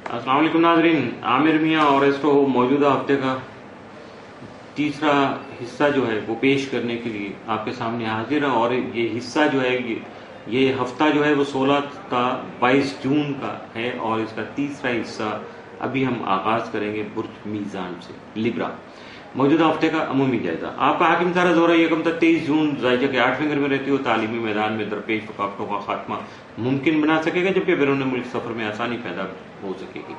अस्सलाम वालेकुम नाज़रीन, आमिर मियाँ और एस्ट्रो मौजूदा हफ्ते का तीसरा हिस्सा जो है वो पेश करने के लिए आपके सामने हाजिर है। और ये हिस्सा जो है ये हफ्ता जो है वो 16 का 22 जून का है और इसका तीसरा हिस्सा अभी हम आगाज करेंगे बुर्ज मीज़ान से। लिब्रा मौजूदा हफ्ते का अमूमी जायजा। आपका हाकिम सारा जोरा यकम तक 23 जून जायजा के 8वें घर में रहती हो तालीमी मैदान में दरपेश रुकावटों का खात्मा मुमकिन बना सकेगा, जबकि बैरून मुल्क सफर में आसानी पैदा हो सकेगी।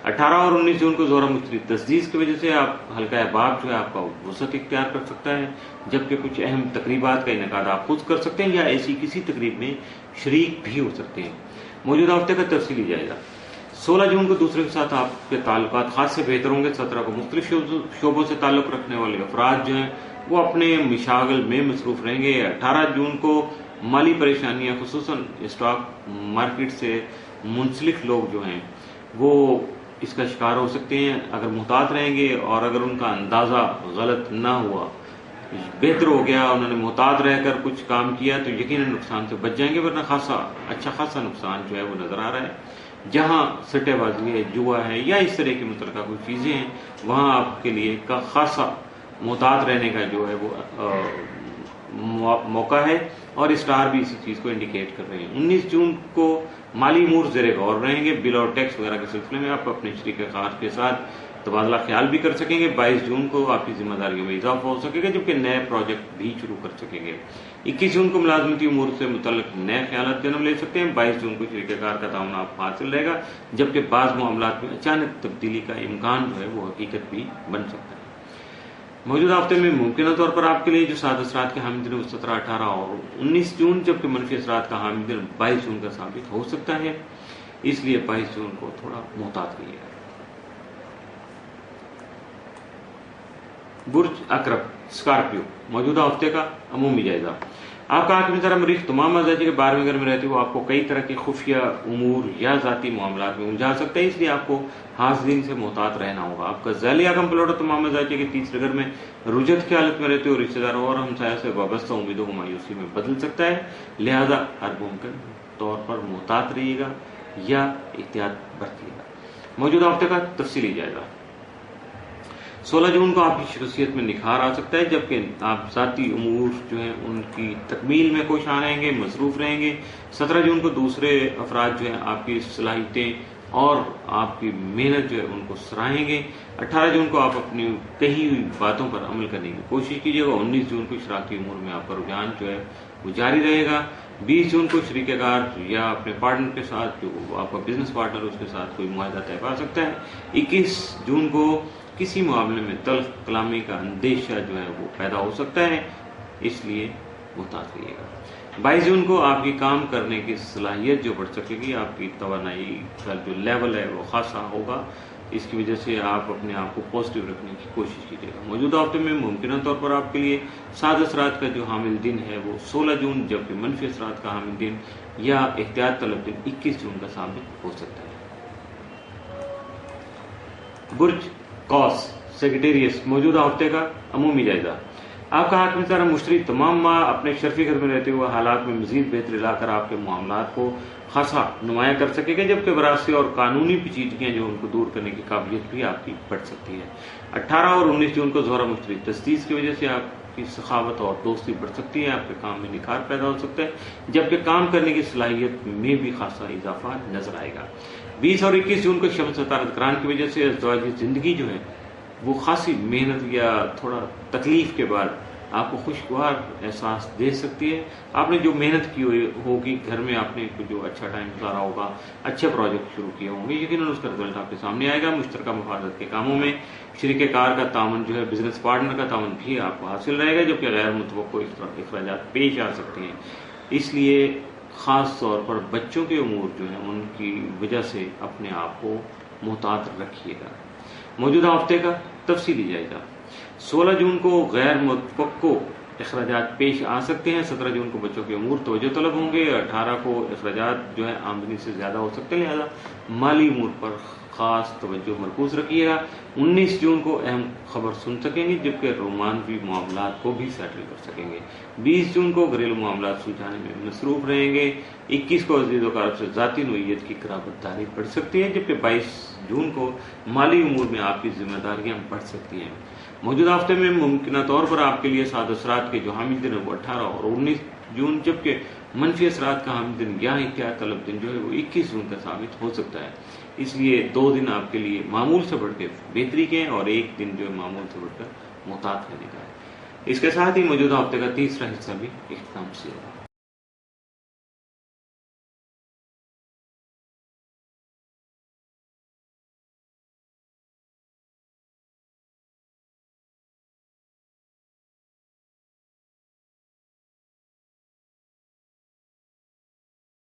18 और 19 जून को जोरा मुश्तरी तस्दीस की वजह से आप हल्का अहबाब जो है आपका वसत इख्तियार कर सकता है, जबकि कुछ अहम तकरीबात का इनेकाद आप खुद कर सकते हैं या ऐसी किसी तकरीब में शरीक भी हो सकते हैं। मौजूदा हफ्ते का तफसीली जायजा। 16 जून को दूसरे के साथ आपके ताल्लुकात खास से बेहतर होंगे। 17 को मुख्तलिफ शोबों से ताल्लुक रखने वाले अफराद जो हैं वो अपने मिशागल में मसरूफ रहेंगे। 18 जून को माली परेशानियां खुसूसन स्टॉक मार्केट से मुंसलिक लोग जो हैं वो इसका शिकार हो सकते हैं अगर मुहतात रहेंगे, और अगर उनका अंदाजा गलत ना हुआ, बेहतर हो गया, उन्होंने मुहतात रहकर कुछ काम किया तो यकीनन नुकसान से बच जाएंगे, वरना अच्छा खासा नुकसान जो है वो नजर आ रहा है। जहां सट्टेबाजी है, जुआ है या इस तरह की मुतलका कोई चीजें हैं, वहां आपके लिए का खासा मुहतात रहने का जो है वो मौका है, और स्टार भी इसी चीज को इंडिकेट कर रहे हैं। 19 जून को माली अमूर ज़ेरे गौर रहेंगे। बिल और टैक्स वगैरह के सिलसिले में आप अपने शरीक कार के साथ तबादला ख्याल भी कर सकेंगे। 22 जून को आपकी जिम्मेदारियों में इजाफा हो सकेगा, जबकि नए प्रोजेक्ट भी शुरू कर सकेंगे। 21 जून को मुलाजमती उमूर से मुतल्लिक नए ख्यालात जन्म ले सकते हैं। 22 जून को शरीक कार का ताउन आप हासिल रहेगा, जबकि बाज़ मामलात में अचानक तब्दीली का इम्कान जो है वो हकीकत भी बन सकता है। मौजूदा हफ्ते में मुमकिन तौर पर आपके लिए जो साद असरात के हामिद दिन 17, 18 और 19 जून, जबकि मनफी असरात का हामिद दिन 22 जून का साबित हो सकता है, इसलिए 22 जून को थोड़ा मुहतात रहिएगा। बुर्ज अकरब स्कॉर्पियो मौजूदा हफ्ते का अमूमी जायजा। आपका हाकिम ज़रा मरीख तमाम मजाजी के 12वें घर में रहते हुए आपको कई तरह के खुफिया उमूर या जाती मामलात में उलझा सकता है, इसलिए आपको हासिन से मुहतात रहना होगा। आपका ज़ैली आगम प्लॉट तमाम मजाजी के 3रे घर में रुजत की हालत में रहते हुए रिश्तेदारों और हमसाया से वाबस्ता उम्मीदों को मायूसी में बदल सकता है, लिहाजा हर मुमकिन तौर पर मुहतात रहिएगा या एहतियात बरतिएगा। मौजूदा हफ्ते का तफसीली जायजा। 16 जून को आपकी शख्सियत में निखार आ सकता है, जबकि आप ज़ाती उमूर जो हैं उनकी तकमील में कोशां रहेंगे, मसरूफ रहेंगे। 17 जून को दूसरे अफराद जो हैं आपकी सलाहियतें और आपकी मेहनत जो है उनको सराहेंगे। 18 जून को आप अपनी कही हुई बातों पर अमल करने की कोशिश कीजिएगा। 19 जून को शरारती उमूर में आपका रुझान जो है वो जारी रहेगा। 20 जून को शरीकेकार या अपने पार्टनर के साथ, जो आपका बिजनेस पार्टनर उसके साथ कोई मुआहदा तय पा सकता है। 21 जून को किसी मामले में तल्ख कलामी का अंदेशा जो है वो पैदा हो सकता है, इसलिए मुहतात रहिएगा। 22 जून को आपकी काम करने की सलाहियत जो बढ़ सकेगी, आपकी तवानाई का जो लेवल है वो खासा होगा, इसकी वजह से आप अपने आप को पॉजिटिव रखने की कोशिश कीजिएगा। मौजूदा हफ्ते में मुमकिन तौर पर आपके लिए साद असरात का जो हामिल दिन है वो 16 जून, जबकि मनफी असरात का हामिल दिन या एहतियात तलब दिन 21 जून का साबित हो सकता है। बुर्ज कॉस सेक्रेटेरियस मौजूदा हफ्ते का अमूमी जायजा। आपका हाकिम ज़रा मुश्तरी तमाम माह अपने शर्फी घर में रहते हुए हालात में मजीद बेहतरी लाकर आपके मामलात को खासा नुमाया कर सकेगा, जबकि वरासती और कानूनी पेचीदगियां जो उनको दूर करने की काबिलियत भी आपकी बढ़ सकती है। 18 और 19 जून को ज़ोहरा मुश्तरी तस्दीस की वजह से आपकी सखावत और दोस्ती बढ़ सकती है, आपके काम में निखार पैदा हो सकता है, जबकि काम करने की सलाहियत में भी खासा इजाफा नजर आएगा। 20 और 21 जून को शम्स तारत करान की वजह से अज़वाजी जिंदगी जो है वो खासी मेहनत या थोड़ा तकलीफ के बाद आपको खुशगवार एहसास दे सकती है। आपने जो मेहनत की हुई होगी घर में, आपने जो अच्छा टाइम गुजारा होगा, अच्छे प्रोजेक्ट शुरू किए होंगे, यकीनन उसका रिजल्ट आपके सामने आएगा। मुश्तरका मफादत के कामों में शरीके कार का तावन जो है, बिजनेस पार्टनर का तावन भी आपको हासिल रहेगा, जबकि गैर मुतवक्को अखराजात पेश आ सकते हैं, इसलिए खास तौर पर बच्चों के उमूर जो है उनकी वजह से अपने आप को मुहतात रखिएगा। मौजूदा हफ्ते का तफसीली जायजा। 16 जून को गैर मुतवक्को अखराजात पेश आ सकते हैं। 17 जून को बच्चों के उमूर तवज्जो तलब होंगे। 18 को अखराजात जो है आमदनी से ज्यादा हो सकते हैं, लिहाजा माली उमूर पर खास तवज्जो मरकूज रखिएगा। 19 जून को अहम खबर सुन सकेंगे, जबकि रोमांवी मामलात को भी सेटल कर सकेंगे। 20 जून को घरेलू मामलात सुलझाने में मसरूफ रहेंगे। 21 को अजीज़ वकारब से ज़ाती नोयत की कराबतदारी बढ़ सकती है, जबकि 22 جون کو مالی امور میں آپ کی ذمہ داریاں بڑھ سکتی ہیں۔ موجودہ ہفتے میں ممکنہ طور پر آپ کے لیے سعد اثرات کے جو حامل دن ہے وہ 18 اور 19 جون، جبکہ منفی اثرات کا حامل دن یا احتیاط طلب دن جو ہے وہ 21 جون کا ثابت ہو سکتا ہے۔ اس لیے 2 دن آپ کے لیے معمول سے بڑھ کے بہتری کے اور 1 دن جو ہے معمول سے بڑھ کر محتاط رہنے کا ہے۔ اس کے ساتھ ہی موجودہ ہفتے کا تیسرا حصہ بھی اختتام سے ہوگا۔